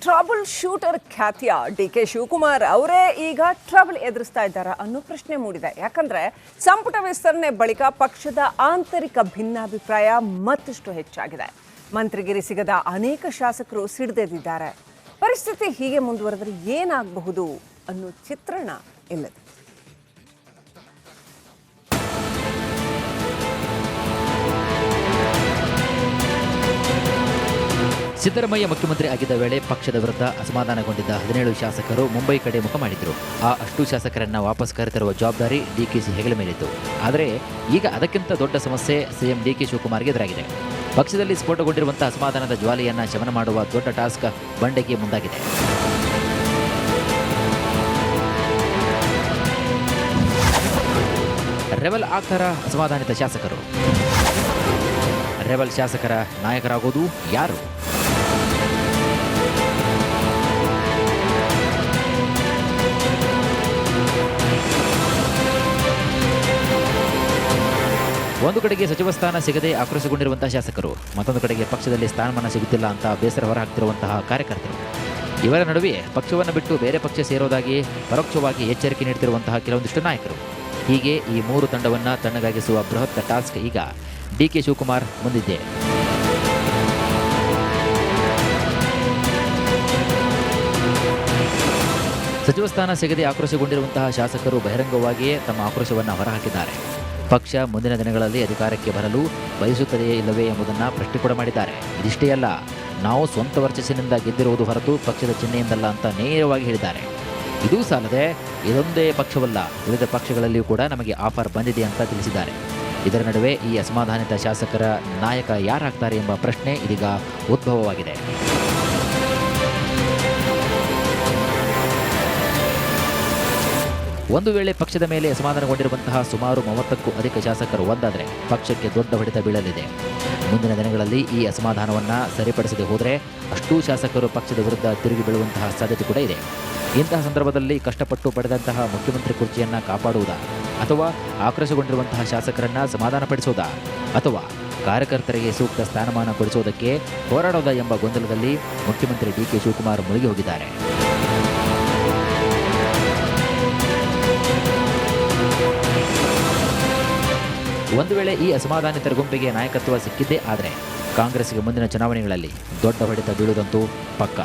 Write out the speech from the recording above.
Trouble shooter ಖ್ಯಾತಿಯ ಡಿ.ಕೆ. ಶಿವಕುಮಾರ್ ಅವರೇ ಈಗ ಟ್ರಬಲ್ ಎದುರಿಸ್ತಾ ಇದ್ದಾರಾ ಅನ್ನೋ ಪ್ರಶ್ನೆ ಮೂಡಿದೆ. ಯಾಕಂದ್ರೆ ಸಂಪುಟ ವಿಸ್ತರಣೆ ಬಳಿಕ ಪಕ್ಷದ ಆಂತರಿಕ ಭಿನ್ನಾಭಿಪ್ರಾಯ ಮತ್ತಷ್ಟು ಹೆಚ್ಚಾಗಿದೆ. ಮಂತ್ರಿಗಿರಿ ಸಿಗದ ಅನೇಕ ಶಾಸಕರು ಸಿಡಿದೆದ್ದಿದ್ದಾರೆ. ಪರಿಸ್ಥಿತಿ ಹೀಗೆ ಮುಂದುವರೆದರೆ ಏನಾಗಬಹುದು ಅನ್ನೋ ಚಿತ್ರಣ ಇಲ್ಲದೆ. ಸಿದ್ದರಾಮಯ್ಯ ಮುಖ್ಯಮಂತ್ರಿ ಆಗಿದ್ದ ವೇಳೆ ಪಕ್ಷದ ವಿರುದ್ಧ ಅಸಮಾಧಾನಗೊಂಡಿದ್ದ 17 ಶಾಸಕರು ಮುಂಬೈ ಕಡೆ ಮುಖ ಮಾಡಿದ್ರು. ಆ ಅಷ್ಟು ಶಾಸಕರನ್ನ ವಾಪಸ್ ಕರೆತರುವ ಜವಾಬ್ದಾರಿ ಡಿಕೆಶಿ ಹೆಗಲ ಮೇಲಿತ್ತು. ಆದರೆ ಈಗ ಅದಕ್ಕಿಂತ ದೊಡ್ಡ ಸಮಸ್ಯೆ ಸಿಎಂ ಡಿ.ಕೆ. ಶಿವಕುಮಾರ್ಗೆ ಎದುರಾಗಿದೆ. ಪಕ್ಷದಲ್ಲಿ ಸ್ಫೋಟಗೊಂಡಿರುವಂತಹ ಅಸಮಾಧಾನದ ಜ್ವಾಲೆಯನ್ನ ಶಮನ ಮಾಡುವ ದೊಡ್ಡ ಟಾಸ್ಕ್ ಬಂಡೆಗೆ ಮುಂದಾಗಿದೆ. ರೆಬಲ್ ಆಗ್ತಾರ ಅಸಮಾಧಾನಿತ ಶಾಸಕರು. ರೆಬಲ್ ಶಾಸಕರ ನಾಯಕರಾಗೋದು ಯಾರು? ಒಂದು ಕಡೆಗೆ ಸಚಿವ ಸ್ಥಾನ ಸಿಗದೆ ಆಕ್ರೋಶಗೊಂಡಿರುವಂತಹ ಶಾಸಕರು, ಮತ್ತೊಂದು ಕಡೆಗೆ ಪಕ್ಷದಲ್ಲಿ ಸ್ಥಾನಮಾನ ಸಿಗುತ್ತಿಲ್ಲ ಅಂತ ಬೇಸರ ಹೊರಹಾಕ್ತಿರುವಂತಹ ಕಾರ್ಯಕರ್ತರು. ಇವರ ನಡುವೆ ಪಕ್ಷವನ್ನು ಬಿಟ್ಟು ಬೇರೆ ಪಕ್ಷ ಸೇರೋದಾಗಿ ಪರೋಕ್ಷವಾಗಿ ಎಚ್ಚರಿಕೆ ನೀಡುತ್ತಿರುವಂತಹ ಕೆಲವೊಂದಿಷ್ಟು ನಾಯಕರು. ಹೀಗೆ ಈ ಮೂರು ತಂಡವನ್ನು ತಣ್ಣಗಾಗಿಸುವ ಬೃಹತ್ ಟಾಸ್ಕ್ ಈಗ ಡಿ.ಕೆ. ಶಿವಕುಮಾರ್ ಮುಂದಿದೆ. ಸಚಿವ ಸ್ಥಾನ ಸಿಗದೆ ಆಕ್ರೋಶಗೊಂಡಿರುವಂತಹ ಶಾಸಕರು ಬಹಿರಂಗವಾಗಿಯೇ ತಮ್ಮ ಆಕ್ರೋಶವನ್ನು ಹೊರಹಾಕಿದ್ದಾರೆ. ಪಕ್ಷ ಮುಂದಿನ ದಿನಗಳಲ್ಲಿ ಅಧಿಕಾರಕ್ಕೆ ಬರಲು ಬಯಸುತ್ತದೆಯೇ ಇಲ್ಲವೇ ಎಂಬುದನ್ನು ಪ್ರಶ್ನೆ ಕೂಡ ಮಾಡಿದ್ದಾರೆ. ಇದಿಷ್ಟೇ ಅಲ್ಲ, ನಾವು ಸ್ವಂತ ವರ್ಚಸ್ಸಿನಿಂದ ಗೆದ್ದಿರುವುದು ಹೊರತು ಪಕ್ಷದ ಚಿಹ್ನೆಯಿಂದಲ್ಲ ಅಂತ ನೇರವಾಗಿ ಹೇಳಿದ್ದಾರೆ. ಇದೂ ಸಾಲದೆ ಇದೊಂದೇ ಪಕ್ಷವಲ್ಲ, ಉಳಿದ ಪಕ್ಷಗಳಲ್ಲಿಯೂ ಕೂಡ ನಮಗೆ ಆಫರ್ ಬಂದಿದೆ ಅಂತ ತಿಳಿಸಿದ್ದಾರೆ. ಇದರ ನಡುವೆ ಈ ಅಸಮಾಧಾನಿತ ಶಾಸಕರ ನಾಯಕ ಯಾರಾಗ್ತಾರೆ ಎಂಬ ಪ್ರಶ್ನೆ ಇದೀಗ ಉದ್ಭವವಾಗಿದೆ. ಒಂದು ವೇಳೆ ಪಕ್ಷದ ಮೇಲೆ ಅಸಮಾಧಾನಗೊಂಡಿರುವಂತಹ ಸುಮಾರು 30ಕ್ಕೂ ಅಧಿಕ ಶಾಸಕರು ಒಂದಾದರೆ ಪಕ್ಷಕ್ಕೆ ದೊಡ್ಡ ಹೊಡೆತ ಬೀಳಲಿದೆ. ಮುಂದಿನ ದಿನಗಳಲ್ಲಿ ಈ ಅಸಮಾಧಾನವನ್ನು ಸರಿಪಡಿಸದೆ ಹೋದರೆ ಅಷ್ಟೂ ಶಾಸಕರು ಪಕ್ಷದ ವಿರುದ್ಧ ತಿರುಗಿ ಬೀಳುವಂತಹ ಸಾಧ್ಯತೆ ಕೂಡ ಇದೆ. ಇಂತಹ ಸಂದರ್ಭದಲ್ಲಿ ಕಷ್ಟಪಟ್ಟು ಪಡೆದಂತಹ ಮುಖ್ಯಮಂತ್ರಿ ಕುರ್ಚಿಯನ್ನು ಕಾಪಾಡುವುದಾ, ಅಥವಾ ಆಕ್ರೋಶಗೊಂಡಿರುವಂತಹ ಶಾಸಕರನ್ನು ಸಮಾಧಾನಪಡಿಸುವುದಾ, ಅಥವಾ ಕಾರ್ಯಕರ್ತರಿಗೆ ಸೂಕ್ತ ಸ್ಥಾನಮಾನ ಕೊಡಿಸುವುದಕ್ಕೆ ಹೋರಾಡೋದಾ ಎಂಬ ಗೊಂದಲದಲ್ಲಿ ಮುಖ್ಯಮಂತ್ರಿ ಡಿ.ಕೆ. ಶಿವಕುಮಾರ್ ಮುಳುಗಿ ಹೋಗಿದ್ದಾರೆ. ಒಂದು ವೇಳೆ ಈ ಅಸಮಾಧಾನಿತರ ಗುಂಪಿಗೆ ನಾಯಕತ್ವ ಸಿಕ್ಕಿದ್ದೇ ಆದರೆ ಕಾಂಗ್ರೆಸ್ಗೆ ಮುಂದಿನ ಚುನಾವಣೆಗಳಲ್ಲಿ ದೊಡ್ಡ ಹೊಡೆತ ಬೀಳುವುದಂತೂ ಪಕ್ಕಾ.